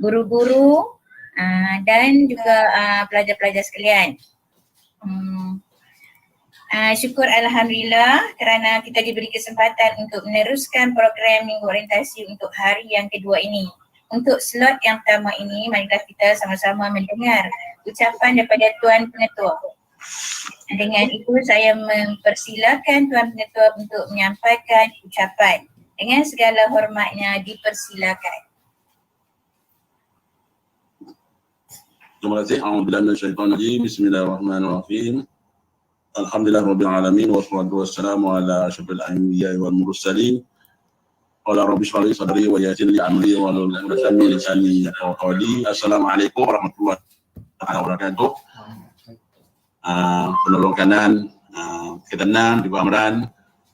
guru-guru dan juga pelajar-pelajar sekalian. Syukur Alhamdulillah kerana kita diberi kesempatan untuk meneruskan program Minggu Orientasi untuk hari yang kedua ini. Untuk slot yang pertama ini, marilah kita sama-sama mendengar ucapan daripada Tuan Pengetua. Dengan itu saya mempersilakan Tuan Pengetua untuk menyampaikan ucapan. Dengan segala hormatnya dipersilakan. Terima kasih. A'udzubillahi minasyaitonir rajim. Bismillahirrahmanirrahim. Alhamdulillah rabbil alamin wassalatu wassalamu ala asyrafil anbiya'i wal mursalin. Qala rabbi shrah li sadri wa yassir li amri wa hlul 'uqdatam min lisani yafqahu qawli. Assalamualaikum warahmatullahi wabarakatuh. Penolong kanan, ketenang di Amran,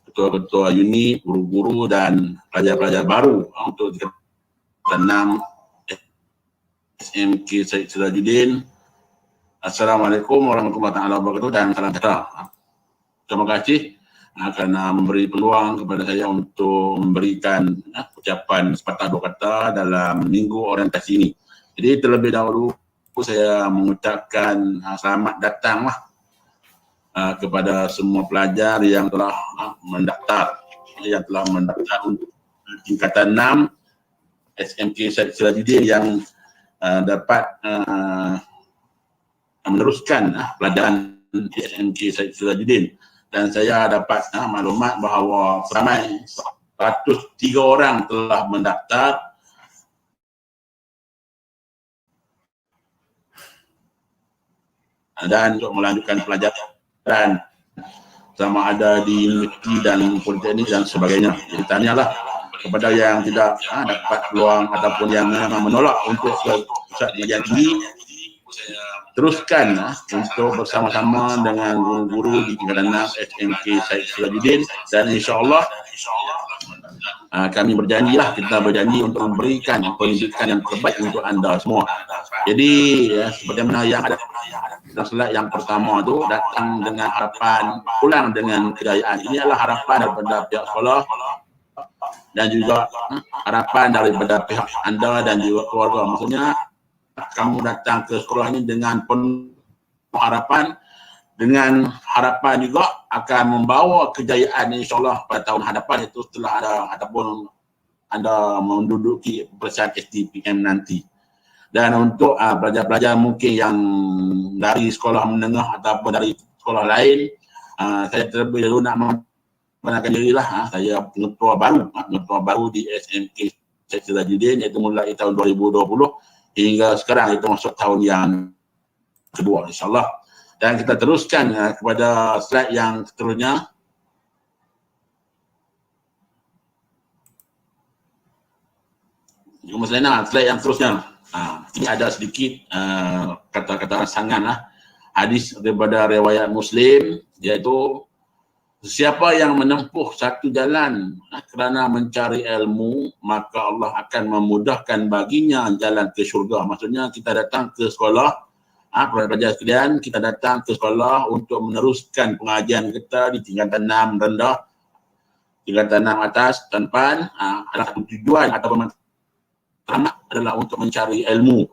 ketua-ketua unit, guru-guru dan pelajar-pelajar baru untuk ketenang SMK Syed Sirajuddin. Assalamualaikum warahmatullahi wabarakatuh dan salam sejahtera. Terima kasih kerana memberi peluang kepada saya untuk memberikan ucapan sepatah dua kata dalam minggu orientasi ini. Jadi terlebih dahulu saya mengucapkan selamat datang kepada semua pelajar yang telah mendaftar untuk tingkatan 6 SMK Syed Sirajuddin yang dapat meneruskan pelajaran di SMK Syed Sirajuddin. Dan saya dapat maklumat bahawa ramai 103 orang telah mendaftar dan untuk melanjutkan pelajaran sama ada di universiti dan politeknik dan sebagainya. Jadi tanyalah kepada yang tidak dapat peluang ataupun yang menolak untuk ke pusat pengajian tinggi, teruskan untuk bersama-sama dengan guru-guru di tingkatan 6 SMK Syed Sirajuddin, dan insya-Allah kami berjanjilah, kita berjanji untuk memberikan pendidikan yang terbaik untuk anda semua. Jadi seperti mana yang ada slide yang pertama tu, datang dengan harapan, pulang dengan kejayaan. Ini adalah harapan daripada pihak sekolah dan juga harapan daripada pihak anda dan juga keluarga. Maksudnya kamu datang ke sekolah ini dengan penuh harapan, dengan harapan juga akan membawa kejayaan insyaAllah pada tahun hadapan, itu setelah ada ataupun anda menduduki peperiksaan STPM nanti. Dan untuk pelajar-pelajar mungkin yang dari sekolah menengah ataupun dari sekolah lain, saya terlebih dahulu nak memperkenalkan dirilah. Saya pengetua baru di SMK Syed Sirajuddin, iaitu mulai tahun 2020 hingga sekarang, itu masuk tahun yang kedua insyaAllah. Dan kita teruskan kepada slide yang seterusnya. Slide yang seterusnya. Ini ada sedikit kata-kata rangsangan hadis daripada riwayat Muslim, iaitu siapa yang menempuh satu jalan kerana mencari ilmu, maka Allah akan memudahkan baginya jalan ke syurga. Maksudnya kita datang ke sekolah, pelajar sekalian, kita datang ke sekolah untuk meneruskan pengajian kita di tingkatan 6 rendah, tingkatan 6 atas, tanpa ada tujuan atau matlamat adalah untuk mencari ilmu.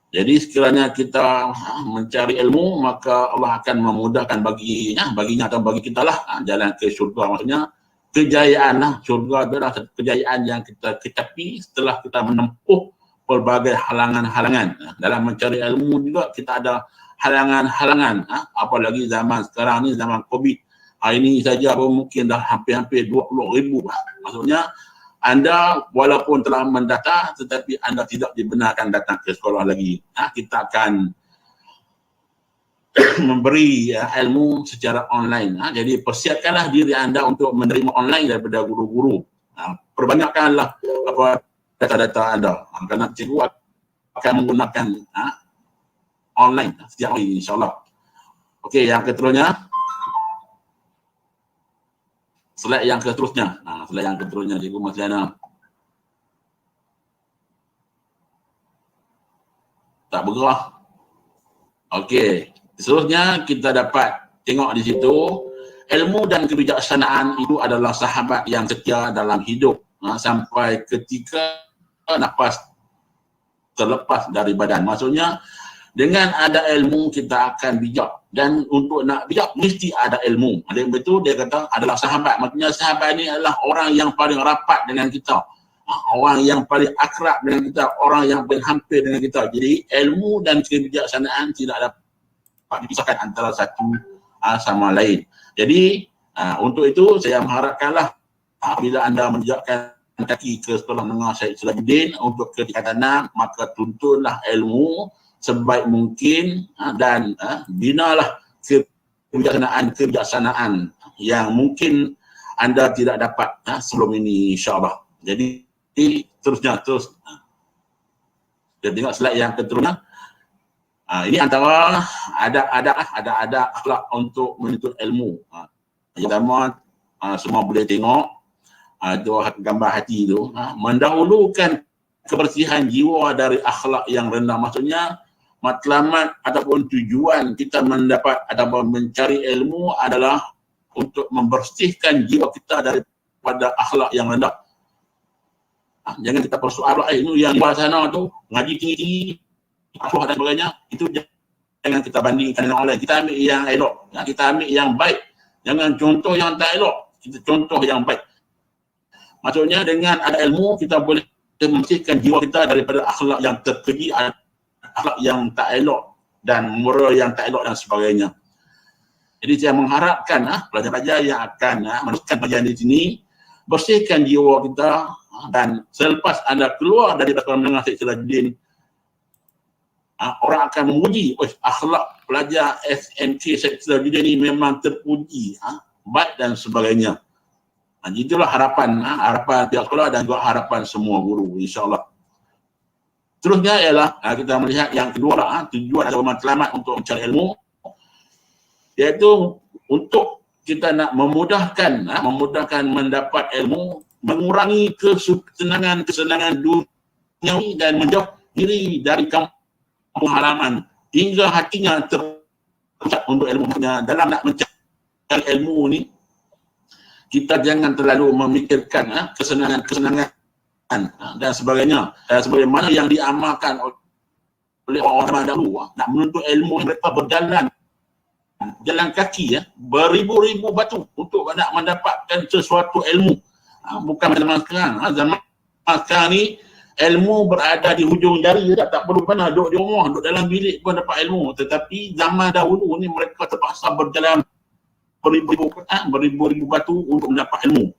Jadi sekiranya kita mencari ilmu, maka Allah akan memudahkan baginya atau bagi kita lah jalan ke syurga. Maksudnya kejayaan syurga adalah kejayaan yang kita capai setelah kita menempuh pelbagai halangan-halangan. Dalam mencari ilmu juga kita ada halangan-halangan. Apalagi zaman sekarang ni, zaman COVID. Hari ini saja mungkin dah hampir-hampir 20,000. Maksudnya anda walaupun telah mendaftar tetapi anda tidak dibenarkan datang ke sekolah lagi. Kita akan memberi ilmu secara online. Jadi persiapkanlah diri anda untuk menerima online daripada guru-guru. Perbanyakkanlah data-data anda, kerana cikgu akan menggunakan online setiap hari insyaAllah. Okey, yang keterusnya. Slide yang keterusnya. Slide yang keterusnya, Cikgu Masliana. Tak bergerak. Okey. Seterusnya kita dapat tengok di situ, ilmu dan kebijaksanaan itu adalah sahabat yang setia dalam hidup. Sampai ketika nafas terlepas dari badan. Maksudnya dengan ada ilmu kita akan bijak, dan untuk nak bijak mesti ada ilmu. Ada yang betul dia kata adalah sahabat. Maksudnya sahabat ni adalah orang yang paling rapat dengan kita, orang yang paling akrab dengan kita, orang yang paling hampir dengan kita. Jadi ilmu dan kebijaksanaan tidak dapat dipisahkan antara satu sama lain. Jadi untuk itu saya mengharapkanlah bila anda menjejakkan kaki ke sekolah menengah Syed Sirajuddin untuk ke tingkatan 6, maka tuntunlah ilmu sebaik mungkin dan binalah kebijaksanaan yang mungkin anda tidak dapat sebelum ini, insyaAllah. Jadi terus kita tengok slide yang keturunnya. Ini antara ada akhlak untuk menuntut ilmu. Yang pertama, semua boleh tengok itu gambar hati itu, mendahulukan kebersihan jiwa dari akhlak yang rendah. Maksudnya matlamat ataupun tujuan kita mendapat ataupun mencari ilmu adalah untuk membersihkan jiwa kita daripada akhlak yang rendah. Jangan kita persoal ilmu yang di bawah sana tu ngaji tinggi-tinggi dan sebagainya, itu jangan kita bandingkan dengan orang lain. Kita ambil yang elok, kita ambil yang baik. Jangan contoh yang tak elok, kita contoh yang baik. Maksudnya dengan ada ilmu kita boleh membersihkan jiwa kita daripada akhlak yang terkeji, akhlak yang tak elok dan moral yang tak elok dan sebagainya. Jadi saya mengharapkan pelajar-pelajar yang akan meneruskan pelajaran di sini, bersihkan jiwa kita, dan selepas anda keluar dari sekolah menengah Syed Sirajuddin, orang akan memuji, akhlak pelajar SMK Syed Sirajuddin ini memang terpuji, baik dan sebagainya. Itulah harapan pihak sekolah dan juga harapan semua guru, insyaAllah. Terusnya ialah kita melihat yang kedua, tujuan atau matlamat untuk mencari ilmu, iaitu untuk kita nak memudahkan mendapat ilmu, mengurangi kesenangan duniawi dan menjauh diri dari kampung halaman hingga hatinya terpusat untuk ilmu. Dalam nak mencari ilmu ni, kita jangan terlalu memikirkan kesenangan dan sebagainya. Sebagaimana yang diamalkan oleh orang-orang dahulu, nak menuntut ilmu, mereka jalan kaki beribu-ribu batu untuk nak mendapatkan sesuatu ilmu. Bukan zaman sekarang. Zaman sekarang ni ilmu berada di hujung jari, tak perlu mana duduk di rumah, duduk dalam bilik pun dapat ilmu. Tetapi zaman dahulu ni mereka terpaksa berjalan beribu-ribu batu untuk mendapat ilmu.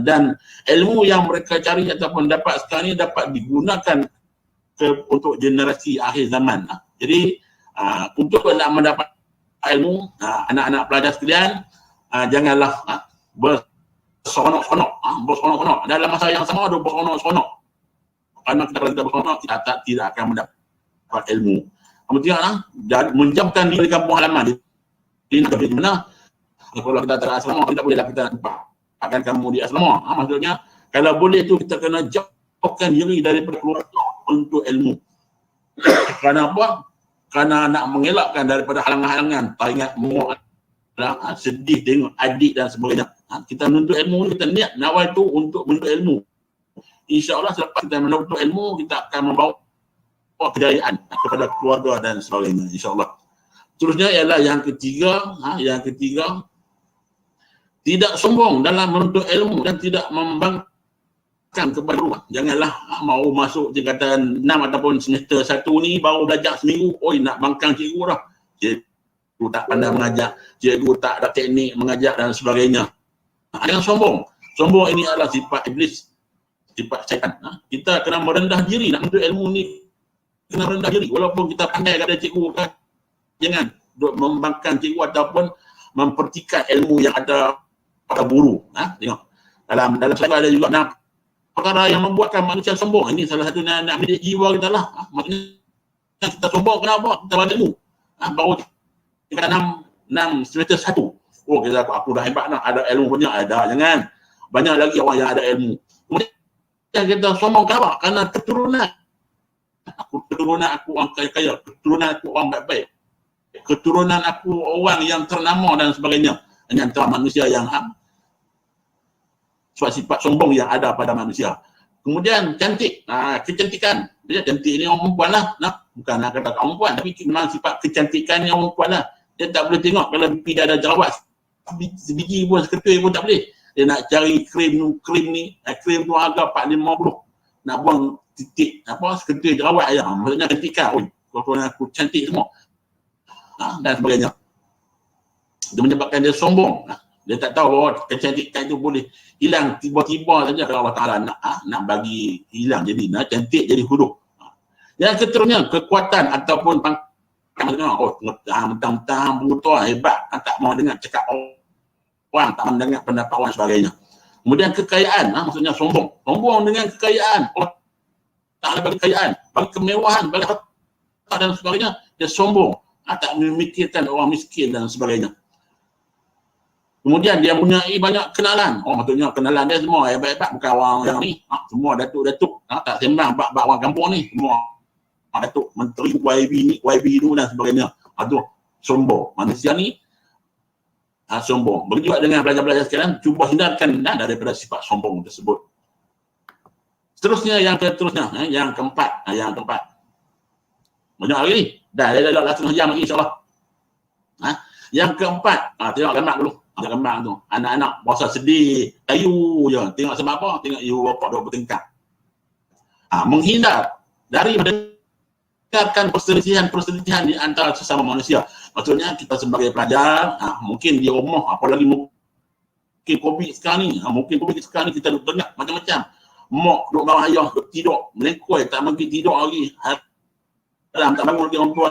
Dan ilmu yang mereka cari ataupun dapat sekarang ni dapat digunakan untuk generasi akhir zaman. Jadi untuk nak mendapat ilmu, anak-anak pelajar sekalian, janganlah berseronok-seronok. Dalam masa yang sama ada berseronok-seronok. Karena kita berseronok, kita tidak akan mendapat ilmu. Kemudian menjauhkan diri dari kampung halaman. Di mana kalau kita tak asrama, tidak bolehlah kita akan kamu di asrama. Maksudnya kalau boleh tu kita kena jauhkan diri daripada keluarga untuk ilmu. Kerana apa? Kerana nak mengelakkan daripada halangan-halangan. Tak ingat muak, sedih tengok adik dan sebagainya. Kita menuntut ilmu, kita niat nawai tu untuk menuntut ilmu. InsyaAllah selepas kita menuntut ilmu, kita akan membawa kejayaan kepada keluarga dan sebagainya, insyaAllah. Terusnya ialah yang ketiga, tidak sombong dalam menuntut ilmu dan tidak membangkang kepada rumah. Janganlah mau masuk tingkatan 6 ataupun semester 1 ni baru belajar seminggu, nak bangkang cikgu dah. Cikgu tak pandai mengajar, cikgu tak ada teknik mengajar dan sebagainya. Jangan sombong. Sombong ini adalah sifat iblis, sifat syaitan. Kita kena merendah diri nak menuntut ilmu ni. Kena rendah diri walaupun kita pandai kepada cikgu kan. Jangan duk membangkang cikgu ataupun mempertikai ilmu yang ada pada guru. Tengok. Dalam saya ada juga perkara yang membuatkan manusia sombong. Ini salah satu nak mendidik jiwa kita lah. Maksudnya kita sombong kenapa? Kita ada ilmu. Baru kita 6 semester 1. Kita aku dah hebat nak ada ilmu punya. Ada, jangan. Banyak lagi orang yang ada ilmu. Kemudian kita sombong kenapa? Kerana keturunan. Keturunan aku orang kaya-kaya. Keturunan aku orang baik-baik. Keturunan aku orang yang ternama dan sebagainya. Ini antara manusia yang sifat sombong yang ada pada manusia. Kemudian cantik, kecantikan. Dia cantik ni orang perempuan lah. Bukan nak kata orang perempuan, tapi memang sifat kecantikan ni orang perempuan lah. Dia tak boleh tengok kalau pipi dia ada jerawat sebiji pun, seketul pun tak boleh. Dia nak cari krim ni, krim tu harga 450. Nak buang titik seketul jerawat aja. Maksudnya cantikan. Kalau aku cantik semua. Dan sebagainya. Dia menyebabkan dia sombong. Dia tak tahu bahawa kecantikan itu boleh hilang tiba-tiba saja kalau Allah Ta'ala nak bagi hilang. Jadi cantik jadi huruf. Yang keterusnya, kekuatan ataupun mentang-mentang buta hebat, tak mau dengar cakap orang, tak mau dengar pendapat orang sebagainya. Kemudian kekayaan, maksudnya sombong. Sombong dengan kekayaan. Allah Ta'ala bagi kekayaan, bagi kemewahan, bagi harta dan sebagainya. Dia sombong. Tak memikirkan orang miskin dan sebagainya. Kemudian dia mempunyai banyak kenalan. Maksudnya kenalan dia semua hebat-hebat, bukan orang yang ni. Semua datuk-datuk. Tak sembang bak orang kampung ni. Semua datuk, menteri YB tu dan sebagainya. Itu sombong. Manusia ni sombong. Begitu juga dengan pelajar-pelajar sekarang, cuba hindarkan daripada sifat sombong tersebut. Seterusnya, yang keempat. Banyak lagi ni. Dah 1/2 jam lagi insyaAllah. Yang keempat, tengok gambar dulu. Ada gambar tu, anak-anak berasa sedih, kayu je. Tengok sebab apa? Tengok ibu bapa duk bertengkar. Menghindar dari mendengarkan perselisihan di antara sesama manusia. Maksudnya kita sebagai pelajar, mungkin di rumah, apalagi mungkin COVID sekarang ni, kita duk dengar macam-macam. Mak duk bawah ayah, duk tidur, melengkoi, tak mungkin tidur lagi. Tak bangun lagi orang tua,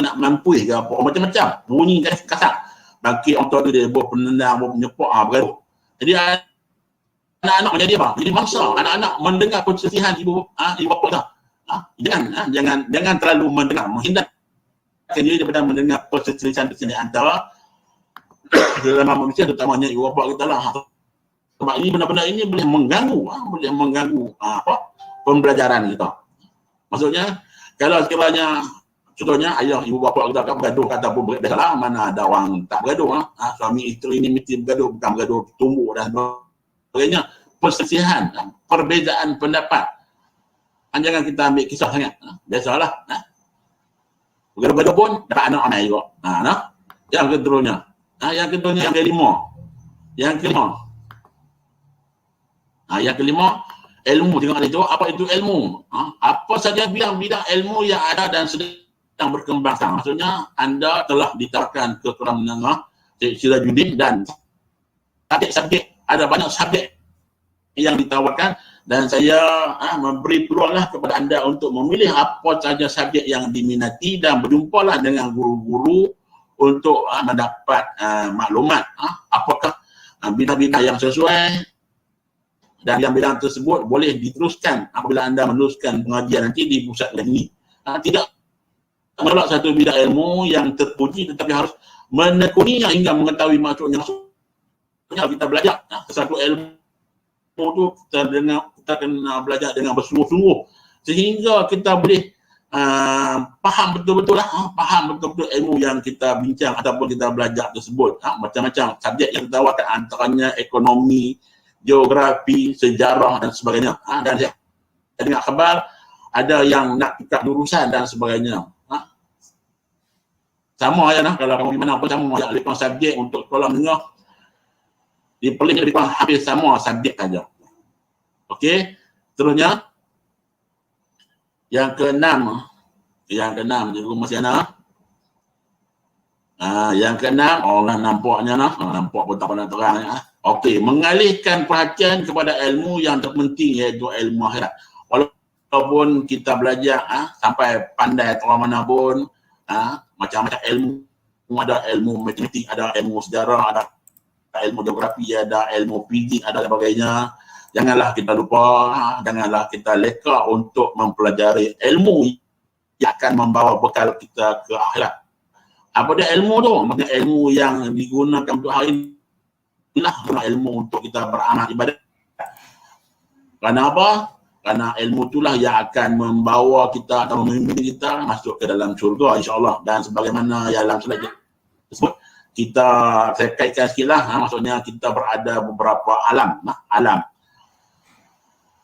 nak mampui ke apa, macam-macam. Bunyi kasar. Bagi orang tua tu dia buat penendang, buat menyepak, bergaduh. Jadi anak-anak menjadi apa? Jadi mangsa. Anak-anak mendengar perselisihan ibu bapa dah. Jangan terlalu mendengar, menghindarkan diri daripada mendengar perselisihan antara sesama manusia, terutamanya ibu bapa kita lah. Sebab ini benda-benda ini boleh mengganggu pembelajaran kita. Maksudnya kalau sekiranya contohnya ayah ibu bapa kita bergaduh ataupun bergaduh, mana ada orang tak bergaduh. Suami isteri ni mesti bergaduh, bukan bergaduh tumbuk dan sebagainya. Perselisihan, perbezaan pendapat. Jangan kita ambil kisah sangat. Biasalah. Bergaduh pun dapat anak anai juga. Yang keduanya, yang kelima. Yang kelima, ilmu. Tengok itu, apa itu ilmu? Apa saja bidang ilmu yang ada dan sedang berkembang. Maksudnya anda telah ditawarkan ke Quran menengah Sirajuddin dan subjek ada banyak subjek yang ditawarkan dan saya memberi peluanglah kepada anda untuk memilih apa saja subjek yang diminati dan berjumpalah dengan guru-guru untuk mendapat maklumat apakah bidang-bidang yang sesuai dan yang bidang tersebut boleh diteruskan apabila anda meneruskan pengajian nanti di pusat ini. Tidak menolak satu bidang ilmu yang terpuji tetapi harus menekuninya hingga mengetahui maksudnya. Kita belajar satu ilmu tu kita kena belajar dengan bersungguh-sungguh sehingga kita boleh faham betul-betul ilmu yang kita bincang ataupun kita belajar tersebut. Macam-macam subjek yang ditawarkan antaranya ekonomi, geografi, sejarah dan sebagainya. Dan saya dengar khabar ada yang nak tukar jurusan dan sebagainya. Sama ya kalau kamu di mana pun sama ya, lebih subjek untuk sekolah menengah dipilih lebih kurang hampir sama subjek saja. Okey, seterusnya yang keenam di rumah sana. Yang keenam, orang nampaknya nampak pun tak pernah terang. Okey, mengalihkan perhatian kepada ilmu yang terpenting iaitu ilmu akhirat. Walaupun kita belajar sampai pandai orang mana pun, macam-macam ilmu, ada ilmu matematik, ada ilmu sejarah, ada ilmu geografi, ada ilmu fizik, ada sebagainya. Janganlah kita lupa, janganlah kita leka untuk mempelajari ilmu yang akan membawa bekal kita ke akhirat. Apa dia ilmu tu? Maksudnya ilmu yang digunakan untuk hari ini lah, ilmu untuk kita beramal ibadat. Kerana apa? Kerana ilmu itulah yang akan membawa kita atau memimpin kita masuk ke dalam syurga insya-Allah. Dan sebagaimana yang dalam slide tersebut saya kaitkan sikitlah, maksudnya kita berada beberapa alam.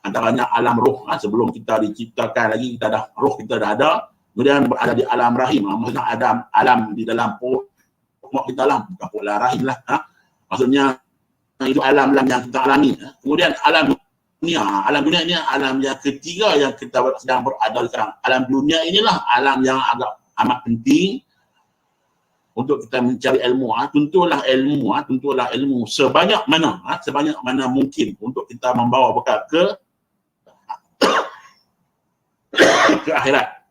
antaranya alam roh. Sebelum kita diciptakan lagi, kita dah roh kita dah ada, kemudian berada di alam rahim. Maksudnya ada alam di dalam perut kita lah, bukan perut lah, rahim lah. Maksudnya itu alam-alam yang kita alami. Kemudian alam dunia ini alam yang ketiga yang kita sedang berada sekarang. Alam dunia inilah alam yang agak amat penting untuk kita mencari ilmu. Tuntulah ilmu sebanyak mana mungkin untuk kita membawa bekal ke akhirat.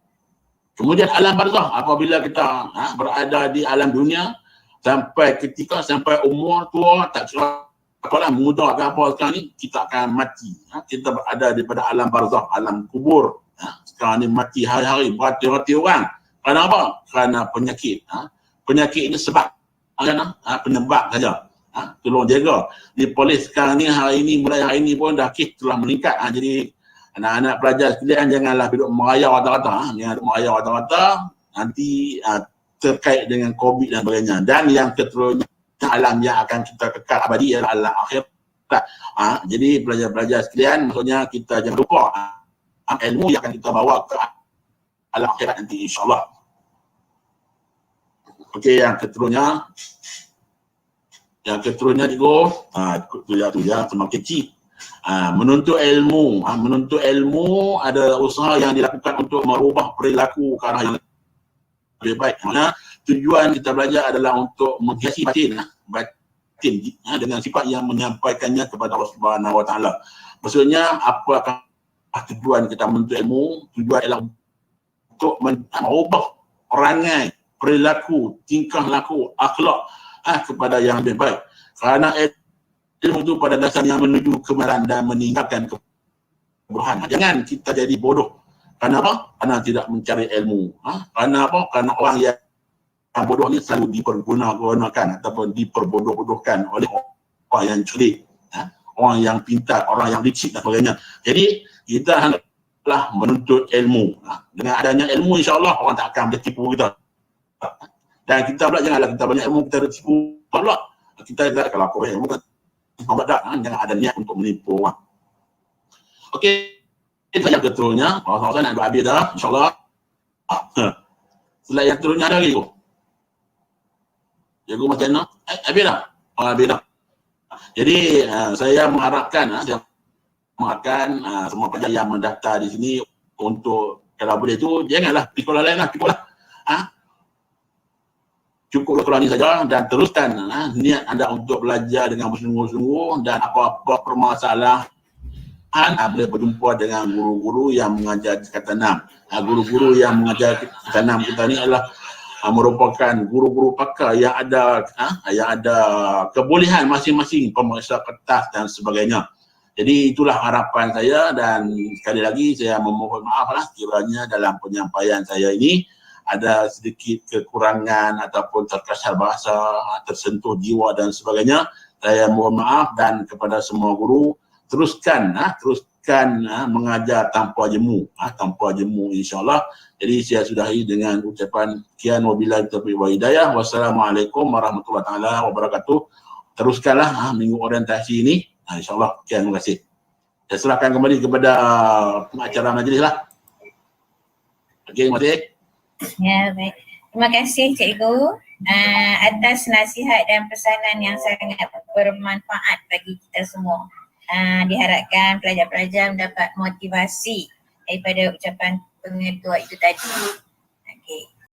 Kemudian alam barzakh, apabila kita berada di alam dunia sampai umur tua, tak kira apalah, muda ke apa sekarang ni, kita akan mati. Kita berada daripada alam barzakh, alam kubur. Sekarang ni mati hari-hari, beratus-ratus orang. Kerana apa? Kerana penyakit. Penyakit ini sebab penyebab saja. Tolong jaga. Di polis sekarang ni, mulai hari ini pun dah kes telah meningkat. Jadi anak-anak pelajar sekalian janganlah duduk merayau rata-rata. Jangan duduk merayau rata-rata, nanti terkait dengan COVID dan sebagainya. Dan yang keterunya, alam yang akan kita kekal abadi ialah alam akhirat. Jadi pelajar-pelajar sekalian, maksudnya kita jangan lupa ilmu yang akan kita bawa ke alam akhirat nanti, insyaAllah. Okey, yang keterunya tu ya, semakin kecil. Menuntut ilmu ada usaha yang dilakukan untuk merubah perilaku ke arah yang lebih baik. Tujuan kita belajar adalah untuk menghiasi batin dengan sifat yang menyampaikannya kepada Allah Subhanahu Wa Taala. Maksudnya apakah tujuan kita menuntut ilmu? Tujuan ialah untuk merubah perangai, perilaku, tingkah laku, akhlak kepada yang lebih baik. Kerana ilmu itu pada dasarnya menuju kebenaran dan meninggalkan kebodohan. Jangan kita jadi bodoh. Kerana apa? Kerana tidak mencari ilmu. Kerana apa? Kerana orang yang bodoh ni selalu dipergunakan ataupun diperbodoh-bodohkan oleh orang yang cerdik, orang yang pintar, orang yang licik dan sebagainya. Jadi kita hendaklah menuntut ilmu. Dengan adanya ilmu, insya-Allah orang tak akan boleh tipu kita. Dan kita pula janganlah kita banyak ilmu kita tipu pula. Kita kalau aku banyak ilmu kan jangan ada niat untuk menipu orang. Okey, itu yang keterunya. Kalau saya nak habis dah, insya-Allah. Slide yang keterunya ada lagi tu. Cikgu macam mana? Habis dah? Habis dah. Jadi saya mengharapkan semua pelajar yang mendaftar di sini untuk, kalau boleh tu janganlah pergi sekolah lain lah, cukuplah. Cukup sekolah ni saja dan teruskan niat anda untuk belajar dengan bersungguh-sungguh, dan apa-apa permasalahan boleh berjumpa dengan guru-guru yang mengajar tingkatan 6. Guru-guru yang mengajar tingkatan 6 kita ni adalah merupakan guru-guru pakar yang ada kebolehan masing-masing, pemeriksa kertas dan sebagainya. Jadi itulah harapan saya, dan sekali lagi saya memohon maaf kiranya dalam penyampaian saya ini ada sedikit kekurangan ataupun terkasar bahasa, tersentuh jiwa dan sebagainya. Saya mohon maaf, dan kepada semua guru teruskan mengajar tanpa jemu, insya-Allah. Jadi saya sudahi dengan ucapan sekian, wabillahi taufiq wal hidayah. Wassalamualaikum warahmatullahi taala wabarakatuh. Teruskanlah minggu orientasi ini, insya-Allah. Sekian, terima kasih. Saya serahkan kembali kepada pengacara majlis lah. Okey, terima kasih. Ya, baik. Terima kasih Cikgu atas nasihat dan pesanan yang sangat bermanfaat bagi kita semua. Diharapkan pelajar-pelajar mendapat motivasi daripada ucapan pengetua itu tadi. Okey.